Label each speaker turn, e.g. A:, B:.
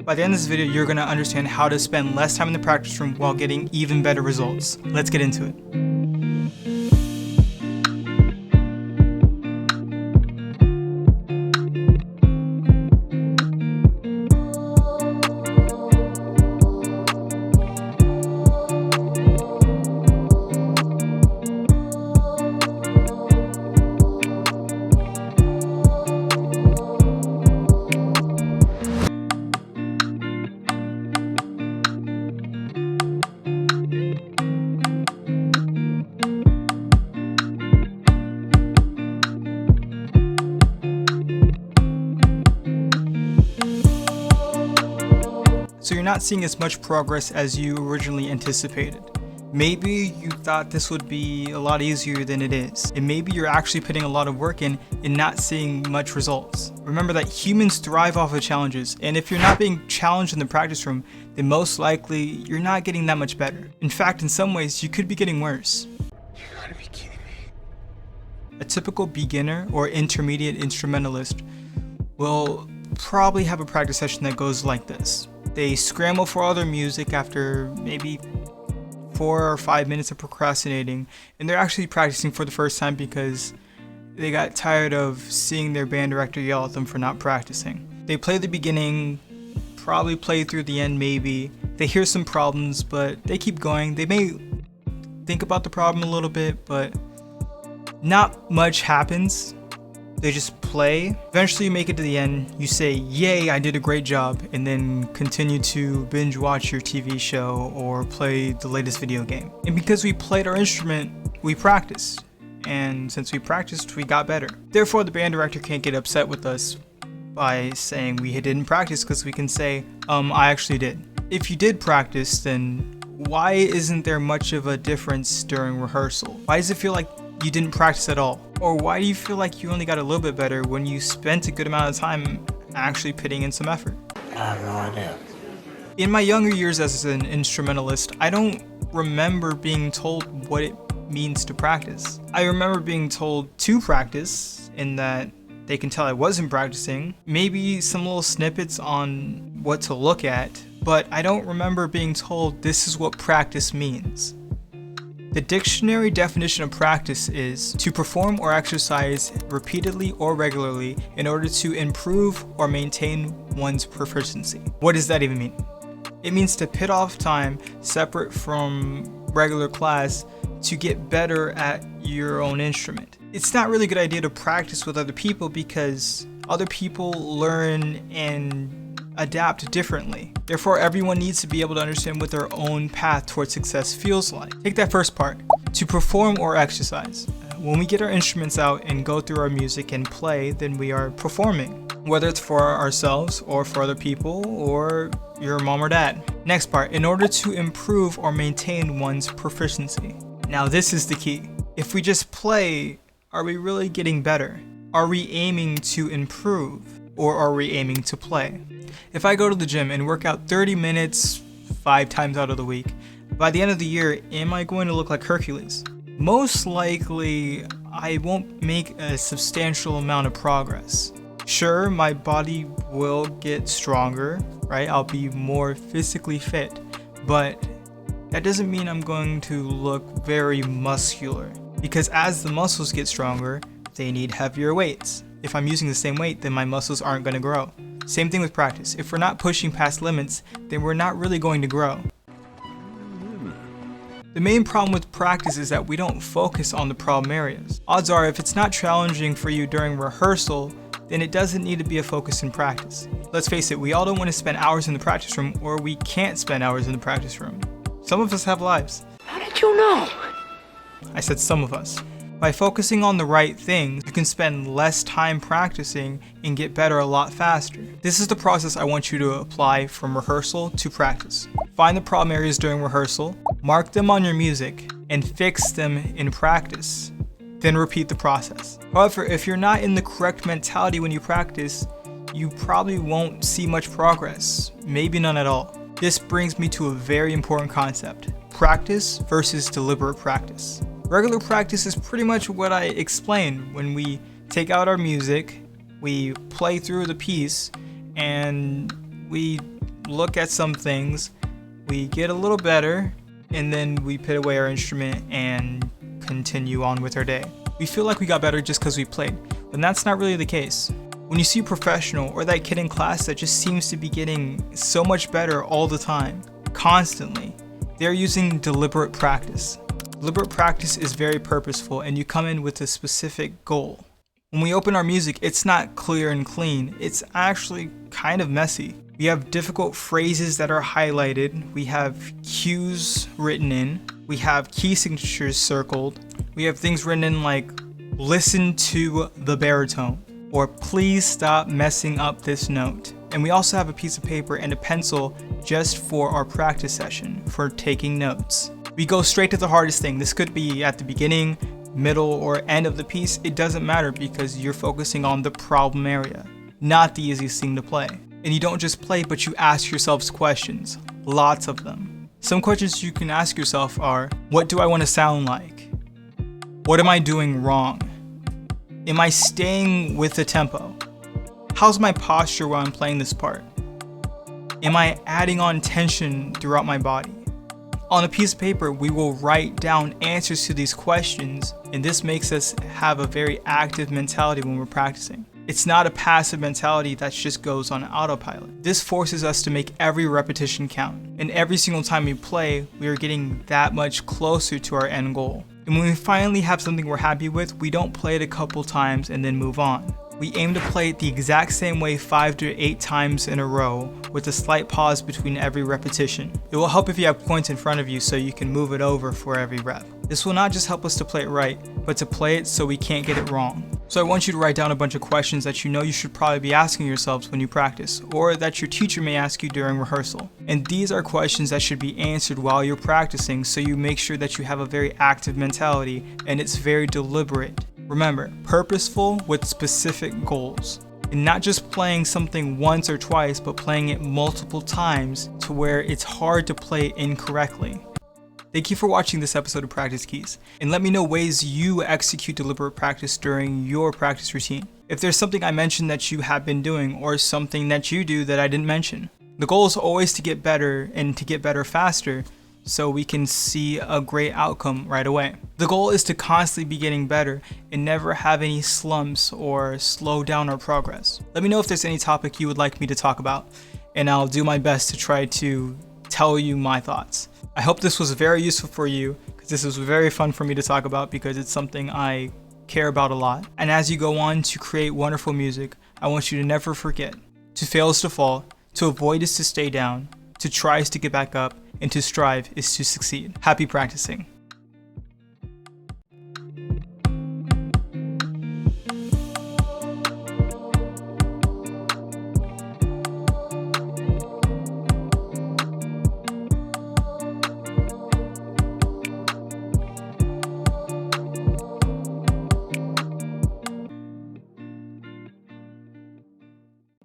A: By the end of this video, you're going to understand how to spend less time in the practice room while getting even better results. Let's get into it. So you're not seeing as much progress as you originally anticipated. Maybe you thought this would be a lot easier than it is, and maybe you're actually putting a lot of work in and not seeing much results. Remember that humans thrive off of challenges, and if you're not being challenged in the practice room, then most likely you're not getting that much better. In fact, in some ways, you could be getting worse.
B: You gotta be kidding me.
A: A typical beginner or intermediate instrumentalist will probably have a practice session that goes like this. They scramble for all their music after maybe 4 or 5 minutes of procrastinating, and they're actually practicing for the first time because they got tired of seeing their band director yell at them for not practicing. They play the beginning, probably play through the end maybe. They hear some problems, but they keep going. They may think about the problem a little bit, but not much happens. They just play. Eventually you make it to the end, you say, yay, I did a great job, and then continue to binge watch your TV show or play the latest video game. And because we played our instrument, we practiced. And since we practiced, we got better. Therefore, the band director can't get upset with us by saying we didn't practice, because we can say, I actually did. If you did practice, then why isn't there much of a difference during rehearsal? Why does it feel like you didn't practice at all? Or why do you feel like you only got a little bit better when you spent a good amount of time actually putting in some effort?
B: I have no idea.
A: In my younger years as an instrumentalist, I don't remember being told what it means to practice. I remember being told to practice, in that they can tell I wasn't practicing, maybe some little snippets on what to look at, but I don't remember being told this is what practice means. The dictionary definition of practice is to perform or exercise repeatedly or regularly in order to improve or maintain one's proficiency. What does that even mean? It means to pit off time separate from regular class to get better at your own instrument. It's not really a good idea to practice with other people because other people learn and adapt differently. Therefore, everyone needs to be able to understand what their own path towards success feels like. Take that first part, to perform or exercise. When we get our instruments out and go through our music and play, then we are performing, whether it's for ourselves or for other people or your mom or dad. Next part, in order to improve or maintain one's proficiency. Now this is the key. If we just play, are we really getting better? Are we aiming to improve, or are we aiming to play? If I go to the gym and work out 30 minutes 5 times out of the week, by the end of the year, am I going to look like Hercules? Most likely, I won't make a substantial amount of progress. Sure, my body will get stronger, right? I'll be more physically fit, but that doesn't mean I'm going to look very muscular, because as the muscles get stronger, they need heavier weights. If I'm using the same weight, then my muscles aren't going to grow. Same thing with practice. If we're not pushing past limits, then we're not really going to grow. The main problem with practice is that we don't focus on the problem areas. Odds are, if it's not challenging for you during rehearsal, then it doesn't need to be a focus in practice. Let's face it, we all don't want to spend hours in the practice room, or we can't spend hours in the practice room. Some of us have lives.
B: How did you know?
A: I said some of us. By focusing on the right things, you can spend less time practicing and get better a lot faster. This is the process I want you to apply from rehearsal to practice. Find the problem areas during rehearsal, mark them on your music, and fix them in practice. Then repeat the process. However, if you're not in the correct mentality when you practice, you probably won't see much progress, maybe none at all. This brings me to a very important concept: practice versus deliberate practice. Regular practice is pretty much what I explained. When we take out our music, we play through the piece, and we look at some things, we get a little better, and then we put away our instrument and continue on with our day. We feel like we got better just because we played, and that's not really the case. When you see a professional or that kid in class that just seems to be getting so much better all the time, constantly, they're using deliberate practice. Deliberate practice is very purposeful, and you come in with a specific goal. When we open our music, it's not clear and clean. It's actually kind of messy. We have difficult phrases that are highlighted. We have cues written in. We have key signatures circled. We have things written in like, listen to the baritone, or please stop messing up this note. And we also have a piece of paper and a pencil just for our practice session, for taking notes. We go straight to the hardest thing. This could be at the beginning, middle, or end of the piece. It doesn't matter because you're focusing on the problem area, not the easiest thing to play. And you don't just play, but you ask yourselves questions, lots of them. Some questions you can ask yourself are, what do I want to sound like? What am I doing wrong? Am I staying with the tempo? How's my posture while I'm playing this part? Am I adding on tension throughout my body? On a piece of paper, we will write down answers to these questions, and this makes us have a very active mentality when we're practicing. It's not a passive mentality that just goes on autopilot. This forces us to make every repetition count, and every single time we play, we are getting that much closer to our end goal. And when we finally have something we're happy with, we don't play it a couple times and then move on. We aim to play it the exact same way 5 to 8 times in a row with a slight pause between every repetition. It will help if you have points in front of you so you can move it over for every rep. This will not just help us to play it right, but to play it so we can't get it wrong. So I want you to write down a bunch of questions that you know you should probably be asking yourselves when you practice, or that your teacher may ask you during rehearsal. And these are questions that should be answered while you're practicing, so you make sure that you have a very active mentality and it's very deliberate. Remember, purposeful with specific goals. And not just playing something once or twice, but playing it multiple times to where it's hard to play incorrectly. Thank you for watching this episode of Practice Keys, and let me know ways you execute deliberate practice during your practice routine. If there's something I mentioned that you have been doing, or something that you do that I didn't mention. The goal is always to get better and to get better faster, so we can see a great outcome right away. The goal is to constantly be getting better and never have any slumps or slow down our progress. Let me know if there's any topic you would like me to talk about, and I'll do my best to try to tell you my thoughts. I hope this was very useful for you, because this was very fun for me to talk about because it's something I care about a lot. And as you go on to create wonderful music, I want you to never forget, to fail is to fall, to avoid is to stay down, to try is to get back up, and to strive is to succeed. Happy practicing.